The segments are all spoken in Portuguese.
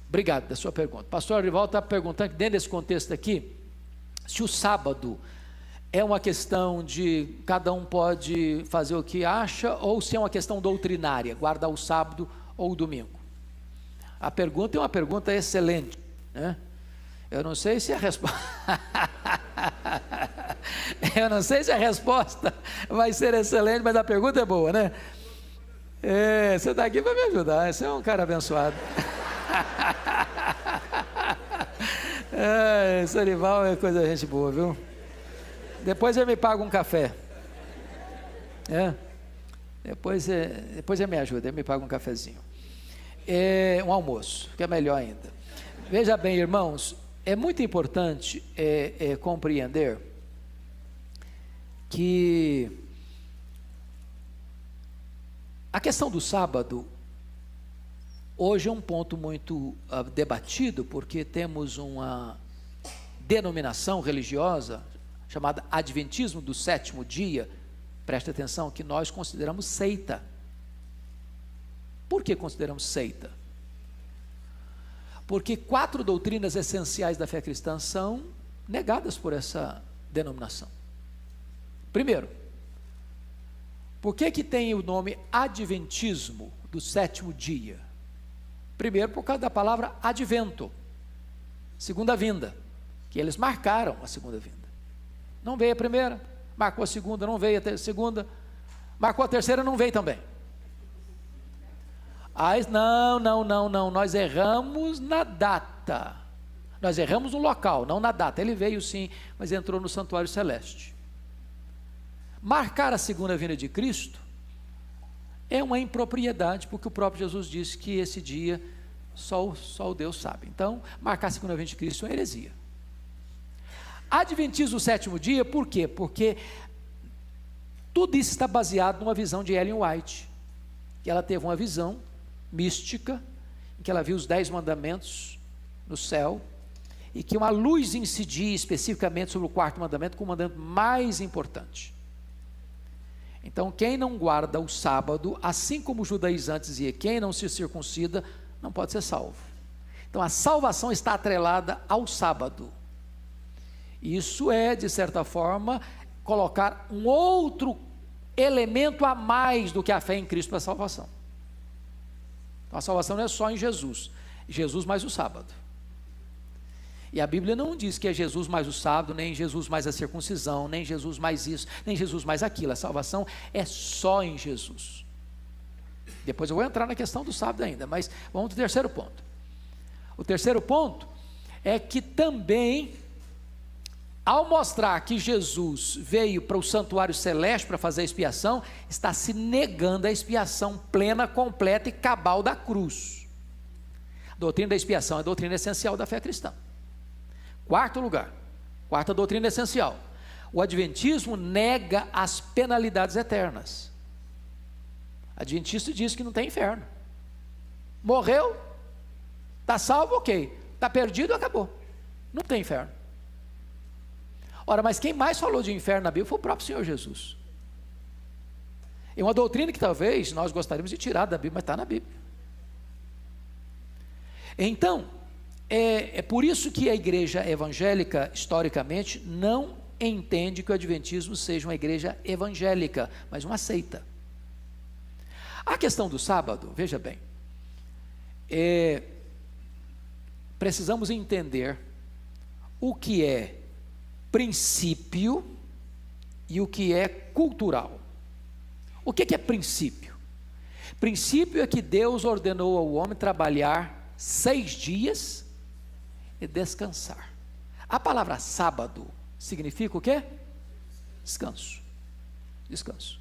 Obrigado da sua pergunta. Pastor Arivaldo está perguntando, dentro desse contexto aqui, se o sábado é uma questão de cada um pode fazer o que acha, ou se é uma questão doutrinária, guardar o sábado ou o domingo. A pergunta é uma pergunta excelente, né? Eu não sei se a resposta eu não sei se a resposta vai ser excelente, mas a pergunta é boa, né? Você está aqui para me ajudar, você é um cara abençoado. Esse Arival é coisa de gente boa, viu? Depois ele me paga um café. Depois ele me ajuda, ele me paga um cafezinho. Um almoço, que é melhor ainda. Veja bem, irmãos, é muito importante compreender que a questão do sábado hoje é um ponto muito debatido, porque temos uma denominação religiosa chamada Adventismo do Sétimo Dia, preste atenção, que nós consideramos seita. Por que consideramos seita? Porque 4 doutrinas essenciais da fé cristã são negadas por essa denominação. Primeiro, por que tem o nome Adventismo do Sétimo Dia? Primeiro, por causa da palavra advento, segunda vinda, que eles marcaram a segunda vinda. Não veio a primeira, marcou a segunda, não veio a segunda, marcou a terceira, não veio também. Não, nós erramos na data, nós erramos no local, não na data. Ele veio sim, mas entrou no santuário celeste. Marcar a segunda vinda de Cristo é uma impropriedade, porque o próprio Jesus disse que esse dia só o Deus sabe. Então, marcar a segunda vinda de Cristo é uma heresia. Adventismo do sétimo dia, por quê? Porque tudo isso está baseado numa visão de Ellen White, que ela teve uma visão mística, em que ela viu os 10 mandamentos no céu, e que uma luz incidia especificamente sobre o 4º mandamento, como o mandamento mais importante. Então, quem não guarda o sábado, assim como os judaizantes diziam, quem não se circuncida, não pode ser salvo. Então, a salvação está atrelada ao sábado. Isso é, de certa forma, colocar um outro elemento a mais do que a fé em Cristo para a salvação. Então, a salvação não é só em Jesus, Jesus mais o sábado. E a Bíblia não diz que é Jesus mais o sábado, nem Jesus mais a circuncisão, nem Jesus mais isso, nem Jesus mais aquilo. A salvação é só em Jesus. Depois eu vou entrar na questão do sábado ainda, mas vamos para o terceiro ponto. O terceiro ponto é que também, ao mostrar que Jesus veio para o santuário celeste para fazer a expiação, está se negando a expiação plena, completa e cabal da cruz. A doutrina da expiação é a doutrina essencial da fé cristã. Quarto lugar, quarta doutrina essencial, o adventismo nega as penalidades eternas. O adventista diz que não tem inferno. Morreu, está salvo, ok. Está perdido, acabou. Não tem inferno. Ora, mas quem mais falou de inferno na Bíblia foi o próprio Senhor Jesus. É uma doutrina que talvez nós gostaríamos de tirar da Bíblia, mas está na Bíblia. Então, é por isso que a igreja evangélica, historicamente, não entende que o adventismo seja uma igreja evangélica, mas uma seita. A questão do sábado, veja bem, precisamos entender o que é princípio e o que é cultural. O que é princípio? Princípio é que Deus ordenou ao homem trabalhar 6 dias e descansar. A palavra sábado significa o quê? Descanso. Descanso.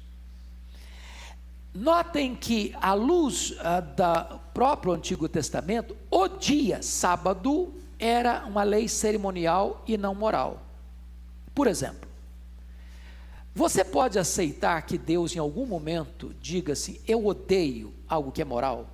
Notem que, à luz do próprio Antigo Testamento, o dia sábado era uma lei cerimonial e não moral. Por exemplo, você pode aceitar que Deus em algum momento diga assim, eu odeio algo que é moral?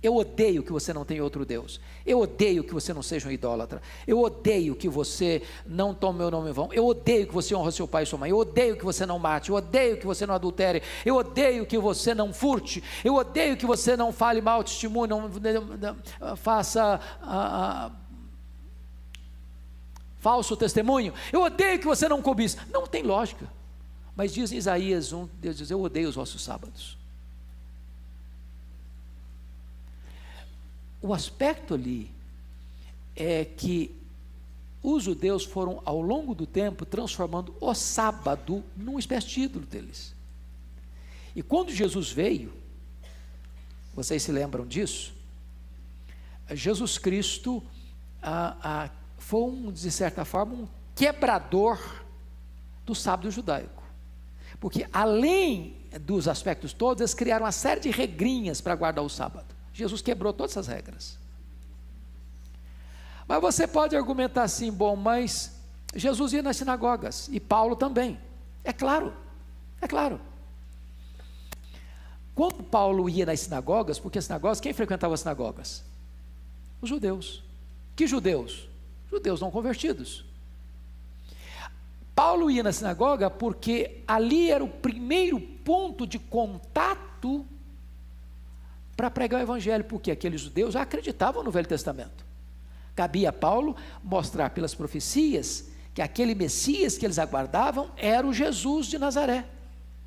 Eu odeio que você não tenha outro Deus. Eu odeio que você não seja um idólatra. Eu odeio que você não tome meu nome em vão. Eu odeio que você honre seu pai e sua mãe. Eu odeio que você não mate. Eu odeio que você não adultere. Eu odeio que você não furte. Eu odeio que você não fale mal testemunho, não faça falso testemunho. Eu odeio que você não cobice. Não tem lógica. Mas diz em Isaías 1, Deus diz: eu odeio os vossos sábados. O aspecto ali é que os judeus foram, ao longo do tempo, transformando o sábado numa espécie de ídolo deles. E quando Jesus veio, vocês se lembram disso? Jesus Cristo foi, de certa forma, um quebrador do sábado judaico. Porque, além dos aspectos todos, eles criaram uma série de regrinhas para guardar o sábado. Jesus quebrou todas essas regras. Mas você pode argumentar assim: bom, mas Jesus ia nas sinagogas, e Paulo também. É claro, é claro. Quando Paulo ia nas sinagogas, porque as sinagogas, quem frequentava as sinagogas? Os judeus. Que judeus? Judeus não convertidos. Paulo ia na sinagoga porque ali era o primeiro ponto de contato para pregar o evangelho, porque aqueles judeus já acreditavam no Velho Testamento. Cabia a Paulo mostrar pelas profecias que aquele Messias que eles aguardavam era o Jesus de Nazaré.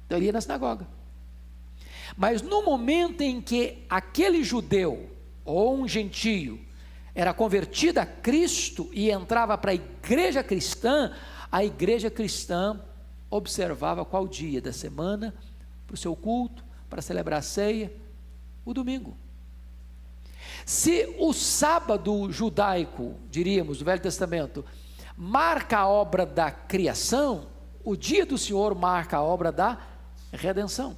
Então ele ia na sinagoga. Mas no momento em que aquele judeu ou um gentio era convertido a Cristo e entrava para a igreja cristã observava qual dia da semana para o seu culto, para celebrar a ceia. O domingo. Se o sábado judaico, diríamos, do Velho Testamento, marca a obra da criação, o dia do Senhor marca a obra da redenção.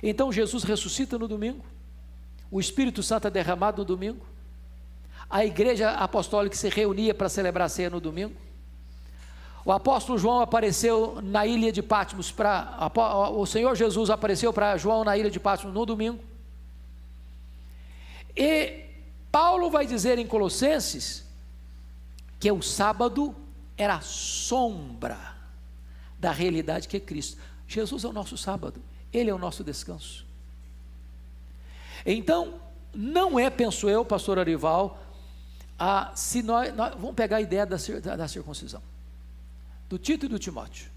Então Jesus ressuscita no domingo, o Espírito Santo é derramado no domingo, a igreja apostólica se reunia para celebrar a ceia no domingo, o apóstolo João apareceu na ilha de Patmos, o Senhor Jesus apareceu para João na ilha de Patmos no domingo. E Paulo vai dizer em Colossenses que o sábado era a sombra da realidade que é Cristo. Jesus é o nosso sábado, Ele é o nosso descanso. Então, não é, penso eu, pastor Arival, se nós vamos pegar a ideia da circuncisão, do Tito e do Timóteo.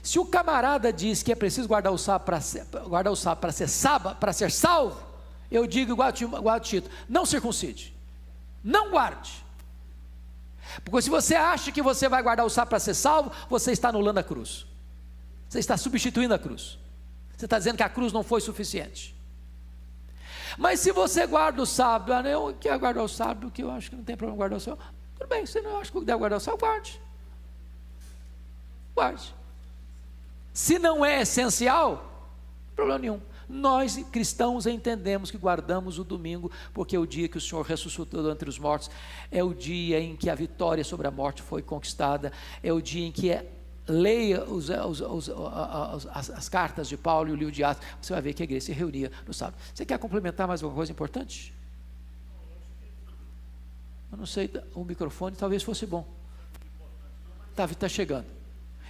Se o camarada diz que é preciso guardar o sábado para ser salvo, eu digo igual a Tito: não circuncide, não guarde, porque se você acha que você vai guardar o sábado para ser salvo, você está anulando a cruz, você está substituindo a cruz, você está dizendo que a cruz não foi suficiente. Mas se você guarda o sábado, eu quero guardar o sábado, porque eu acho que não tem problema guardar o sábado, tudo bem, você não acha que deve guardar o sábado, guarde. Se não é essencial, problema nenhum. Nós cristãos entendemos que guardamos o domingo, porque é o dia que o Senhor ressuscitou entre os mortos, é o dia em que a vitória sobre a morte foi conquistada, é o dia em que leia as cartas de Paulo e o livro de Atos, você vai ver que a igreja se reunia no sábado. Você quer complementar mais alguma coisa importante? Eu não sei, o microfone talvez fosse bom. Está chegando.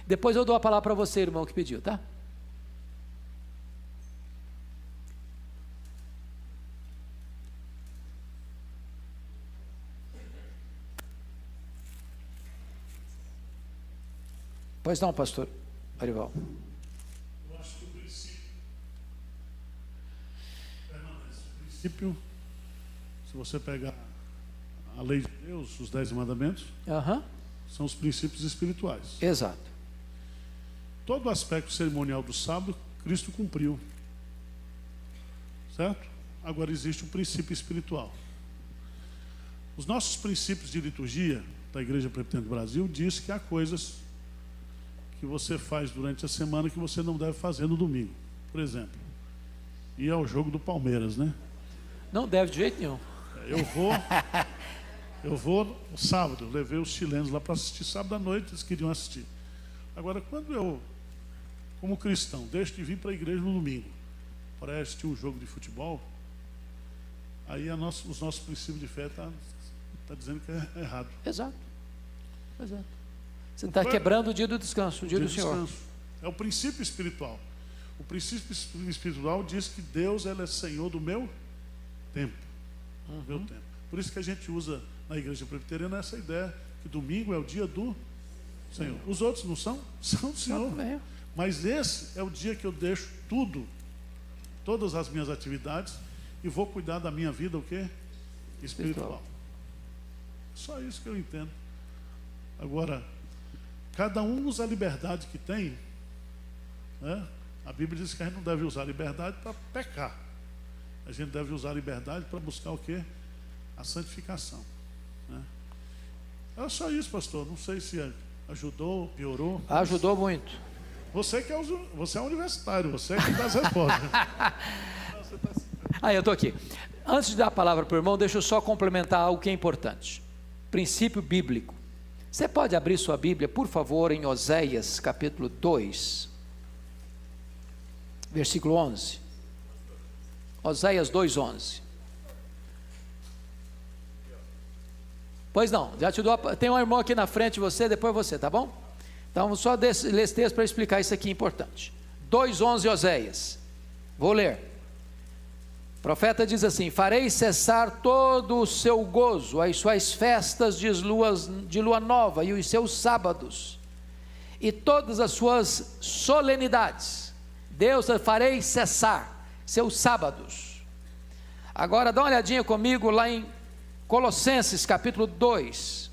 Depois eu dou a palavra para você, irmão, que pediu, tá? Pois não, pastor Arival. Eu acho que o princípio, se você pegar a lei de Deus, os 10 mandamentos, são os princípios espirituais. Exato. Todo o aspecto cerimonial do sábado, Cristo cumpriu. Certo? Agora existe o princípio espiritual. Os nossos princípios de liturgia da Igreja Presbiteriana do Brasil diz que há coisas que você faz durante a semana que você não deve fazer no domingo. Por exemplo, ir ao jogo do Palmeiras, né? Não deve de jeito nenhum. Eu vou no sábado, levei os chilenos lá para assistir sábado à noite, eles queriam assistir. Agora, quando eu, como cristão, deixo de vir para a igreja no domingo para assistir um jogo de futebol, aí os nossos princípios de fé tá dizendo que é errado. Exato. Você está quebrando o dia do descanso, o dia do Senhor. Descanso. É o princípio espiritual. O princípio espiritual diz que Deus, ele é Senhor do meu tempo. Meu tempo. Por isso que a gente usa na igreja presbiteriana essa ideia que domingo é o dia do Senhor. Os outros não são? São do Senhor. Mas esse é o dia que eu deixo tudo, todas as minhas atividades, e vou cuidar da minha vida, o quê? Espiritual. Só isso que eu entendo. Agora, cada um usa a liberdade que tem, né? A Bíblia diz que a gente não deve usar a liberdade para pecar. A gente deve usar a liberdade para buscar o quê? A santificação, né? É só isso, pastor. Não sei se ajudou, piorou. Ajudou muito. Você é universitário, você que dá as respostas. Eu estou aqui. Antes de dar a palavra para o irmão, deixa eu só complementar algo que é importante. Princípio bíblico. Você pode abrir sua Bíblia, por favor, em Oséias, capítulo 2, versículo 11. Oséias 2:11. Pois não, já te dou. Tem um irmão aqui na frente de você, depois você, tá bom? Então, só ler esse texto para explicar isso aqui importante. 2:11 Oséias. Vou ler. O profeta diz assim: farei cessar todo o seu gozo, as suas festas de lua nova e os seus sábados, e todas as suas solenidades. Deus, farei cessar seus sábados. Agora dá uma olhadinha comigo lá em Colossenses capítulo 2,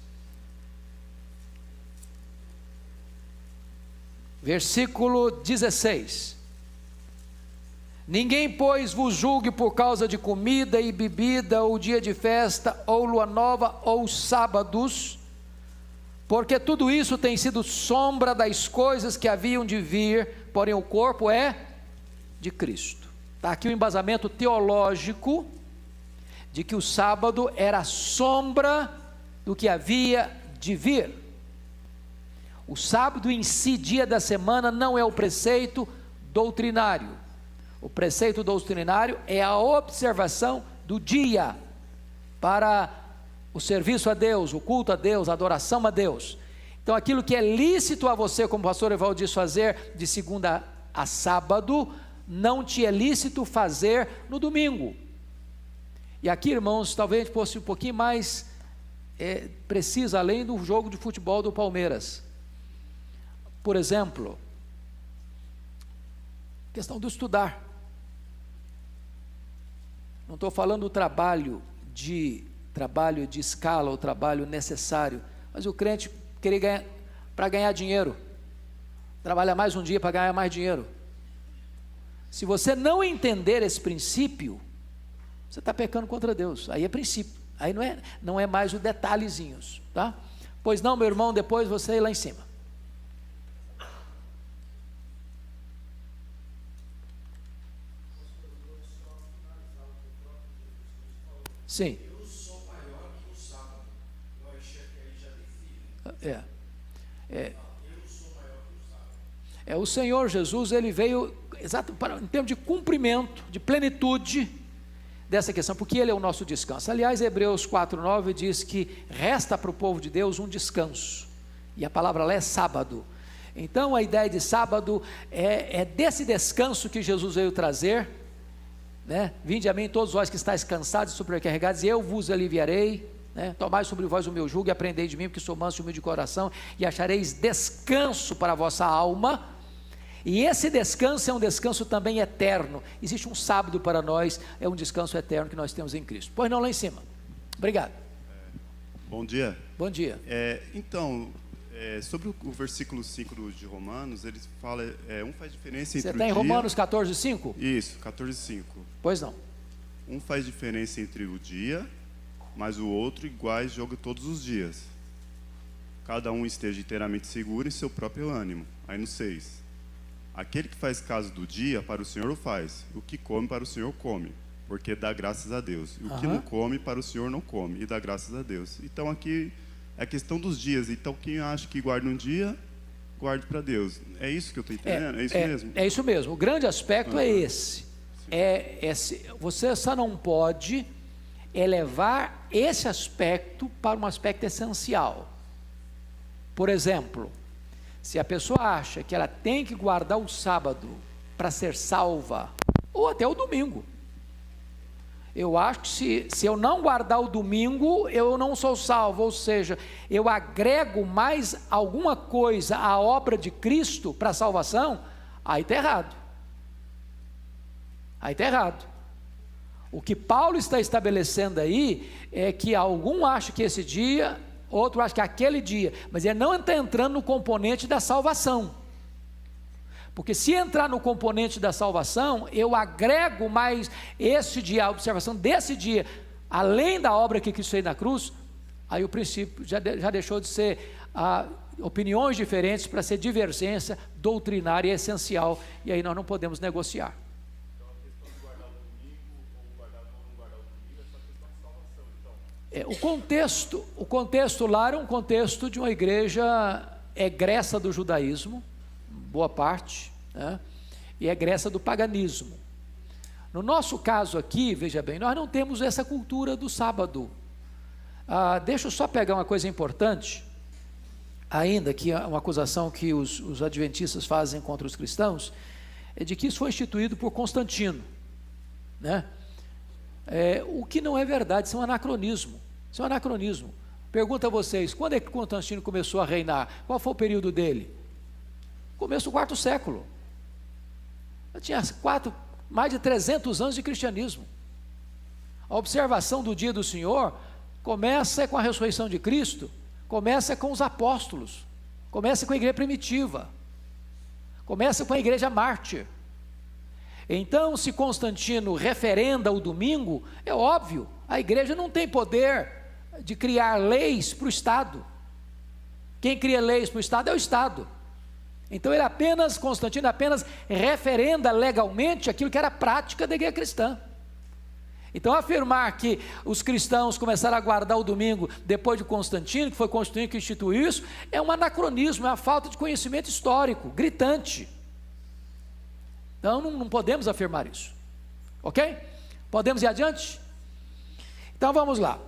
versículo 16. Ninguém, pois, vos julgue por causa de comida e bebida, ou dia de festa, ou lua nova, ou sábados, porque tudo isso tem sido sombra das coisas que haviam de vir, porém o corpo é de Cristo. Está aqui o embasamento teológico de que o sábado era a sombra do que havia de vir. O sábado em si, dia da semana, não é o preceito doutrinário. O preceito doutrinário é a observação do dia para o serviço a Deus, o culto a Deus, a adoração a Deus. Então, aquilo que é lícito a você, como o pastor Evaldo diz, fazer de segunda a sábado, não te é lícito fazer no domingo. E aqui, irmãos, talvez a gente fosse um pouquinho mais preciso, além do jogo de futebol do Palmeiras. Por exemplo, questão do estudar. Não estou falando do trabalho de escala, ou trabalho necessário, mas o crente querer ganhar, para ganhar dinheiro, trabalha mais um dia para ganhar mais dinheiro. Se você não entender esse princípio, você está pecando contra Deus. Aí é princípio, aí não é mais o detalhezinhos, tá? Pois não, meu irmão, depois você ir lá em cima. Sim. Eu sou maior que o sábado. Eu achei que aí já define. Eu sou maior que o sábado. O Senhor Jesus, ele veio exato em termos de cumprimento, de plenitude dessa questão, porque ele é o nosso descanso. Aliás, Hebreus 4:9 diz que resta para o povo de Deus um descanso, e a palavra lá é sábado. Então a ideia de sábado é desse descanso que Jesus veio trazer, né? Vinde a mim todos vós que estáis cansados e sobrecarregados, e eu vos aliviarei, né? Tomai sobre vós o meu jugo e aprendei de mim, porque sou manso e humilde de coração, e achareis descanso para a vossa alma. E esse descanso é um descanso também eterno. Existe um sábado para nós, é um descanso eterno que nós temos em Cristo. Pois não, lá em cima. Obrigado. Bom dia. Bom dia. Sobre o versículo 5 de Romanos, ele fala, um faz diferença entre Você está em Romanos 14:5? Isso, 14:5. Pois não. Um faz diferença entre o dia, mas o outro iguais joga todos os dias. Cada um esteja inteiramente seguro em seu próprio ânimo. Aí no 6. Aquele que faz caso do dia, para o Senhor o faz. O que come, para o Senhor come, porque dá graças a Deus. E o que não come, para o Senhor não come, e dá graças a Deus. Então aqui é a questão dos dias. Então quem acha que guarda um dia, guarde para Deus. É isso que eu estou entendendo? É isso mesmo? É isso mesmo. O grande aspecto é esse. Você só não pode é levar esse aspecto para um aspecto essencial. Por exemplo, se a pessoa acha que ela tem que guardar o sábado para ser salva, ou até o domingo, eu acho que se eu não guardar o domingo, eu não sou salvo, ou seja, eu agrego mais alguma coisa à obra de Cristo para a salvação, aí está errado. Aí está errado. O que Paulo está estabelecendo aí é que algum acha que esse dia, outro acha que aquele dia, mas ele não está entrando no componente da salvação. Porque se entrar no componente da salvação, eu agrego mais esse dia, a observação desse dia, além da obra que Cristo fez na cruz, aí o princípio já deixou de ser opiniões diferentes para ser divergência doutrinária e essencial, e aí nós não podemos negociar. O contexto lá era um contexto de uma igreja egressa do judaísmo, boa parte, né? E egressa do paganismo. No nosso caso aqui, veja bem, nós não temos essa cultura do sábado. Deixa eu só pegar uma coisa importante, ainda que uma acusação que os adventistas fazem contra os cristãos, é de que isso foi instituído por Constantino, né? O que não é verdade, isso é um anacronismo. Isso é um anacronismo. Pergunto a vocês, quando é que Constantino começou a reinar? Qual foi o período dele? Começo do IV século. Tinha mais de 300 anos de cristianismo. A observação do dia do Senhor começa com a ressurreição de Cristo, começa com os apóstolos, começa com a igreja primitiva, começa com a igreja mártir. Então, se Constantino referenda o domingo, é óbvio, a igreja não tem poder de criar leis para o Estado. Quem cria leis para o Estado é o Estado. Então Constantino apenas referenda legalmente aquilo que era prática da igreja cristã. Então afirmar que os cristãos começaram a guardar o domingo depois de Constantino, que foi Constantino que instituiu isso, é um anacronismo, é uma falta de conhecimento histórico, gritante. Então não podemos afirmar isso, ok? Podemos ir adiante? Então vamos lá.